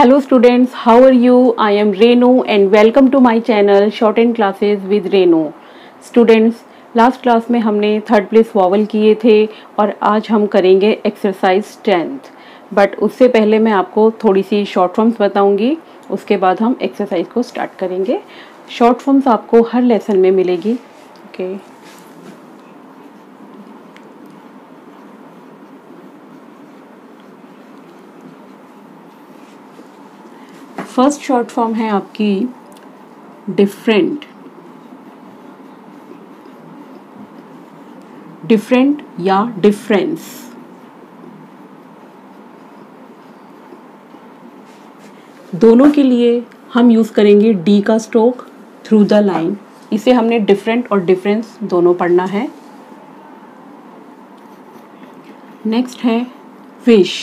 Hello students, how are you? I am Renu and welcome to my channel Shortened Classes with Renu. Students, last class में हमने third place vowel किए थे और आज हम करेंगे एक्सरसाइज 10th। बट उससे पहले मैं आपको थोड़ी सी शॉर्ट फॉर्म्स बताऊंगी, उसके बाद हम एक्सरसाइज को स्टार्ट करेंगे। शॉर्ट फॉर्म्स आपको हर लेसन में मिलेगी। ओके फर्स्ट शॉर्ट फॉर्म है आपकी डिफरेंट। डिफरेंट या डिफरेंस। दोनों के लिए हम यूज करेंगे डी का स्ट्रोक थ्रू द लाइन। इसे हमने डिफरेंट और डिफरेंस दोनों पढ़ना है। नेक्स्ट है विश।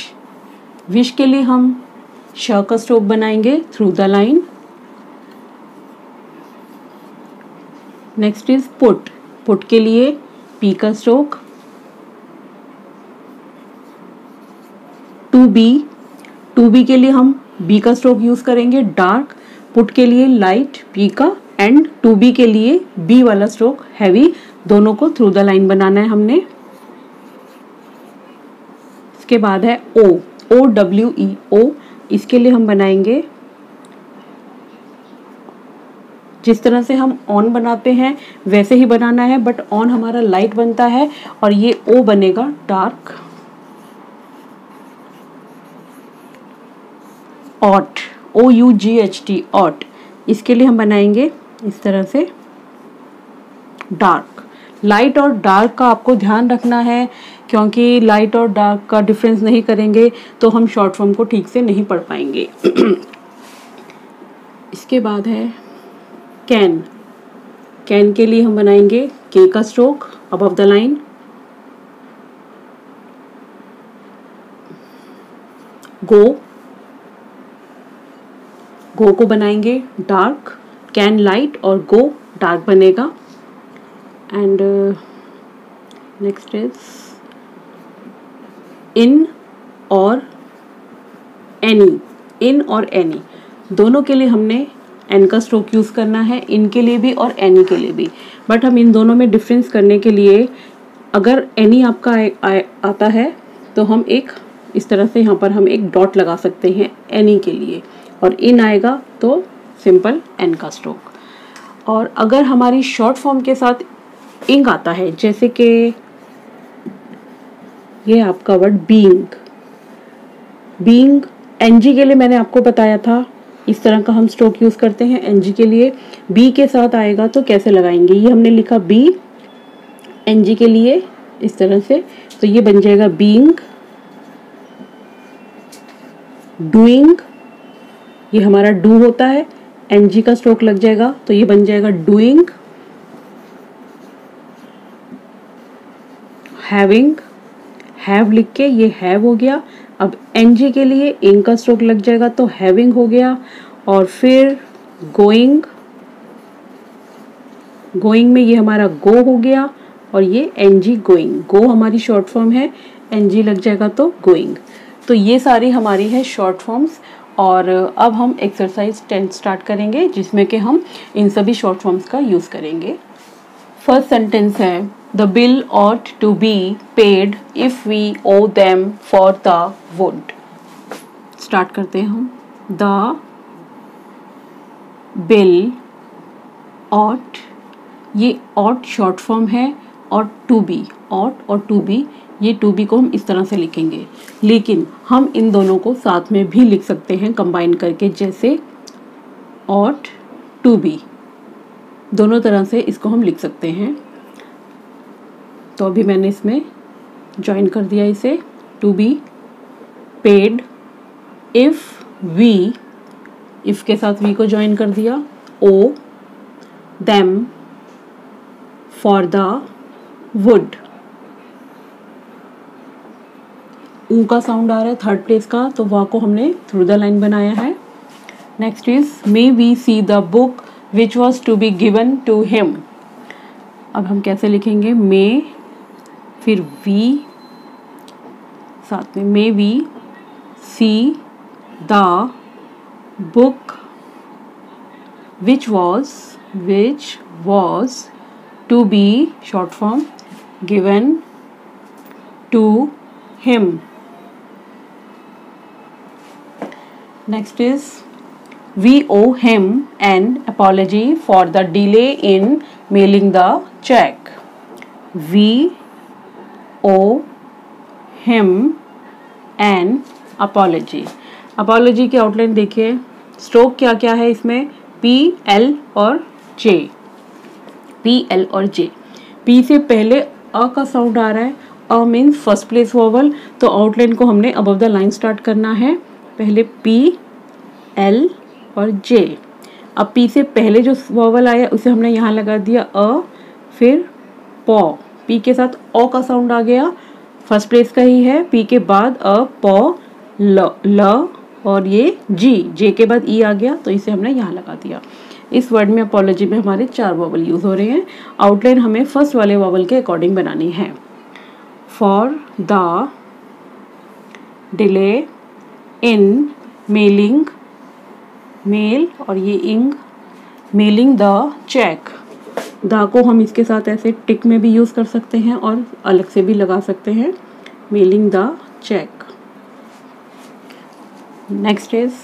विश के लिए हम श का स्ट्रोक बनाएंगे through the line. Next is put. Put के लिए पी का स्ट्रोक। टू बी के लिए हम बी का स्ट्रोक यूज करेंगे डार्क। पुट के लिए लाइट पी का एंड टू बी के लिए बी वाला स्ट्रोक हैवी। दोनों को थ्रू द लाइन बनाना है हमने। इसके बाद है ओ। इसके लिए हम बनाएंगे जिस तरह से हम ऑन बनाते हैं वैसे ही बनाना है, बट ऑन हमारा लाइट बनता है और ये ओ बनेगा डार्क। Ought, OUGHT, ought. इसके लिए हम बनाएंगे इस तरह से डार्क। लाइट और डार्क का आपको ध्यान रखना है, क्योंकि लाइट और डार्क का डिफरेंस नहीं करेंगे तो हम शॉर्ट फॉर्म को ठीक से नहीं पढ़ पाएंगे। इसके बाद है कैन। कैन के लिए हम बनाएंगे के का स्ट्रोक अबव द लाइन। गो को बनाएंगे डार्क। कैन लाइट और गो डार्क बनेगा। एंड नेक्स्ट इज इन और एनी। दोनों के लिए हमने एन का स्ट्रोक यूज करना है, इन के लिए भी और एनी के लिए भी। बट हम इन दोनों में डिफरेंस करने के लिए, अगर एनी आपका आता है तो हम एक इस तरह से यहाँ पर हम एक डॉट लगा सकते हैं एनी के लिए, और इन आएगा तो सिंपल एन का स्ट्रोक। और अगर हमारी शॉर्ट फॉर्म के साथ इंग आता है, जैसे कि ये आपका वर्ड बीइंग एनजी के लिए मैंने आपको बताया था, इस तरह का हम स्ट्रोक यूज करते हैं एनजी के लिए। बी के साथ आएगा तो कैसे लगाएंगे, ये हमने लिखा बी एनजी के लिए इस तरह से, तो ये बन जाएगा बीइंग। डूइंग, ये हमारा डू होता है, एनजी का स्ट्रोक लग जाएगा तो ये बन जाएगा डूइंग। हैविंग, हैव लिख के ये हैव हो गया। अब एनजी के लिए इंग का स्ट्रोक लग जाएगा तो हैविंग हो गया। और फिर गोइंग में ये हमारा गो हो गया और ये एनजी गोइंग। गो हमारी शॉर्ट फॉर्म है, एनजी लग जाएगा तो गोइंग। तो ये सारी हमारी है शॉर्ट फॉर्म्स। और अब हम एक्सरसाइज 10 स्टार्ट करेंगे, जिसमें कि हम इन सभी शॉर्ट फॉर्म्स का यूज करेंगे। फर्स्ट सेंटेंस है The bill ought to be paid if we owe them for the wood. Start करते हैं हम। The bill ought, ये ought शॉर्ट फॉर्म है, और to be, ought और to be, ये to be को हम इस तरह से लिखेंगे, लेकिन हम इन दोनों को साथ में भी लिख सकते हैं कंबाइन करके, जैसे ought to be। दोनों तरह से इसको हम लिख सकते हैं। तो अभी मैंने इसमें ज्वाइन कर दिया इसे, to be paid if we, if के साथ वी को ज्वाइन कर दिया, owe them for the wood. ऊ का साउंड आ रहा है थर्ड प्लेस का, तो वह को हमने थ्रू द लाइन बनाया है। Next is may we see the book which was to be given to him. अब हम कैसे लिखेंगे, मे फिर वी साथ में, may we see the book which was to be short form given to him. Next is we owe him an apology for the delay in mailing the check. We owe him an apology. apology की outline देखिए. Stroke क्या क्या है इसमें? P, L और J. P, L और J. P से पहले अ का साउंड आ रहा है. A means first place vowel. तो आउटलाइन को हमने अबव द लाइन स्टार्ट करना है. पहले P, L और J. अब P से पहले जो वोवल आया उसे हमने यहाँ लगा दिया अ, फिर पॉ. P के साथ ओ का साउंड आ गया. फर्स्ट प्लेस का ही है. P के बाद अ, पॉ, ल और ये जे के बाद ई आ गया, तो इसे हमने यहाँ लगा दिया. इस वर्ड में अपॉलॉजी में हमारे 4 वोवल यूज हो रहे हैं. आउटलाइन हमें फर्स्ट वाले वोवल के अकॉर्डिंग बनानी है. For the delay in mailing, mail और ये इंग, मेलिंग द चेक. द को हम इसके साथ ऐसे टिक में भी यूज कर सकते हैं और अलग से भी लगा सकते हैं. Mailing the cheque. Next is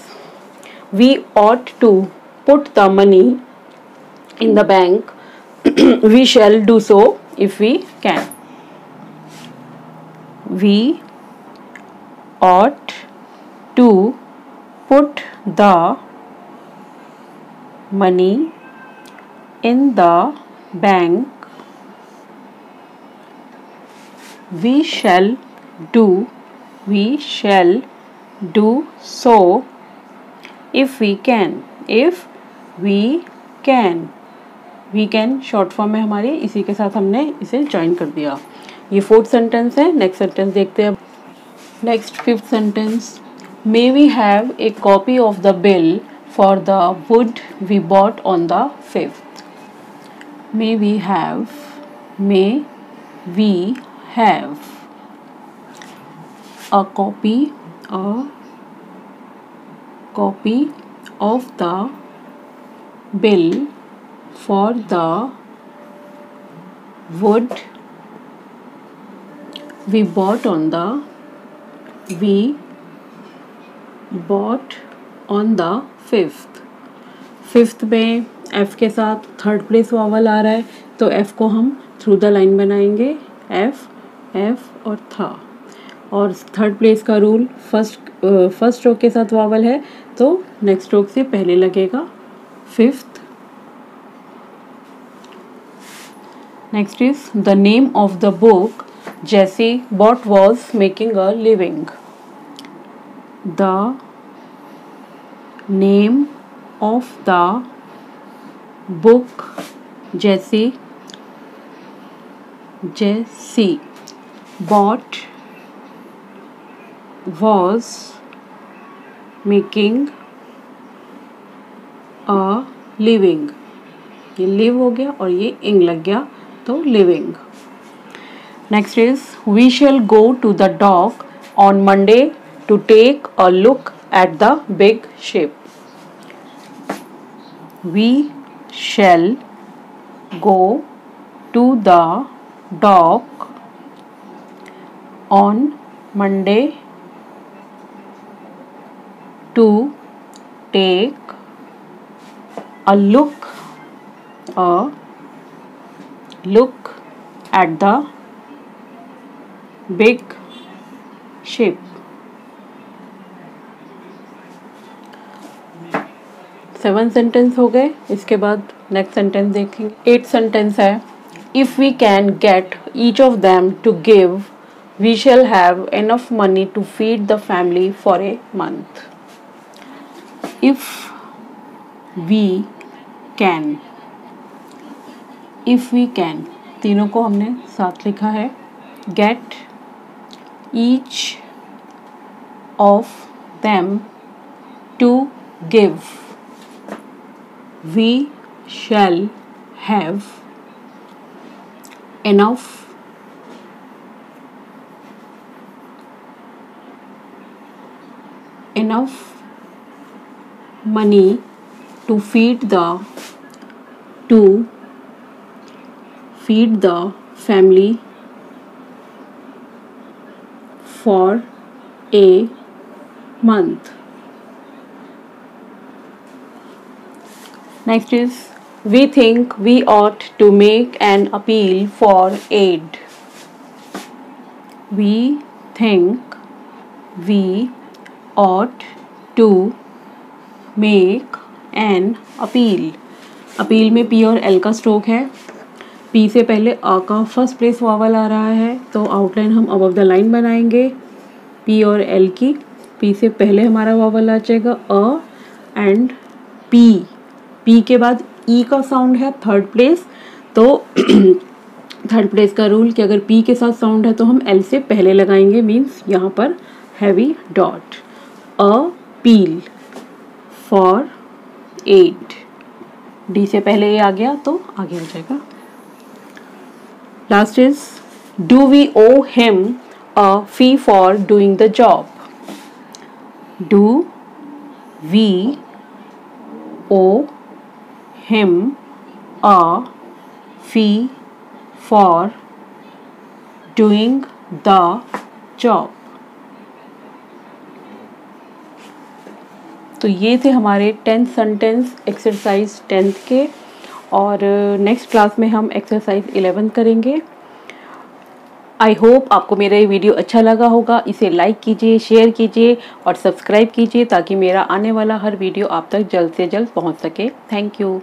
we ought to put the money in the bank. We shall do so if we can. We ought to put the money in the bank. We shall do so if we can. we can short form में हमारी, इसी के साथ हमने इसे join कर दिया. ये 4th सेंटेंस है. नेक्स्ट सेंटेंस देखते हैं. Next 5th sentence. May we have a copy of the bill for the wood we bought on the 5th. मे वी हैव a copy of the bill for the wood we bought on the 5th. 5th में F के साथ third place vowel आ रहा है, तो F को हम थ्रू द लाइन बनाएंगे. F और था. और थर्ड प्लेस का रूल फर्स्ट स्ट्रोक के साथ वॉवल है, तो नेक्स्ट स्ट्रोक से पहले लगेगा 5th. Next is the name of the book Jessie bot was making a living. The name of the book Jessie bot was making a living. ये live हो गया और ये ing लग गया, तो living. Next is we shall go to the dock on Monday to take a look at the big ship. We shall go to the dock on Monday to take a look at the big ship. Seven sentence हो गए. इसके बाद next sentence देखेंगे. 8th sentence है. If we can get each of them to give we shall have enough money to feed the family for a month. If we can, तीनों को हमने साथ लिखा है. Get each of them to give. We shall have enough money to feed the family for a month. Next is, we think we ought to make an appeal for aid. We think we ought to make an appeal. Appeal में P और L का stroke है. P से पहले अ का first place vowel आ रहा है, तो आउटलाइन हम अबव द लाइन बनाएंगे पी और एल की. पी से पहले हमारा वावल आ जाएगा अ एंड पी. पी के बाद ई का साउंड है थर्ड प्लेस, तो थर्ड प्लेस का रूल कि अगर पी के साथ साउंड है तो हम एल से पहले लगाएंगे, मीन्स यहाँ पर heavy dot. Appeal for aid. D से पहले ये आ गया तो आगे हो जाएगा. Last is, do we owe him a fee for doing the job. Do we owe him a fee for doing the job. तो ये थे हमारे 10th सेंटेंस एक्सरसाइज 10th के, और नेक्स्ट क्लास में हम एक्सरसाइज 11 करेंगे. आई होप आपको मेरा ये वीडियो अच्छा लगा होगा. इसे लाइक कीजिए, शेयर कीजिए और सब्सक्राइब कीजिए ताकि मेरा आने वाला हर वीडियो आप तक जल्द से जल्द पहुंच सके. Thank you.